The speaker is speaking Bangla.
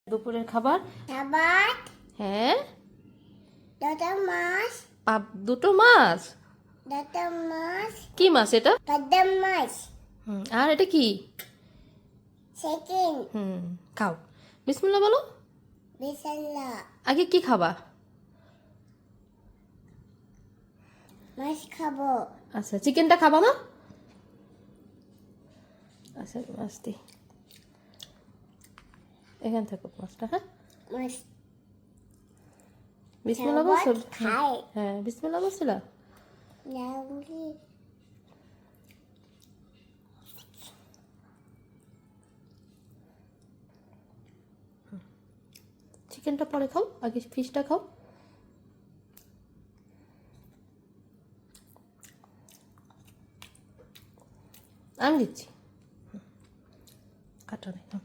দুপুরের খাবার খাবার হ্যাঁ দুটো মাছ দুটো মাছ দুটো মাছ কি মাছ এটা পাদ্দা মাছ আর এটা কি চিকেন খাও বিসমিল্লাহ বলো বিসমিল্লাহ আগে কি খাবা মাছ খাবো আচ্ছা চিকেনটা খাবা না আচ্ছা মাছটি এখান থেকে মাছটা হ্যাঁ মাছ বিসমিল্লাহ বলছো খাই হ্যাঁ বিসমিল্লাহ বলছিলা নাগুলি চিকেনটা পরে খাও আগে ফিশটা খাও আমি দিচ্ছি কাটো নেই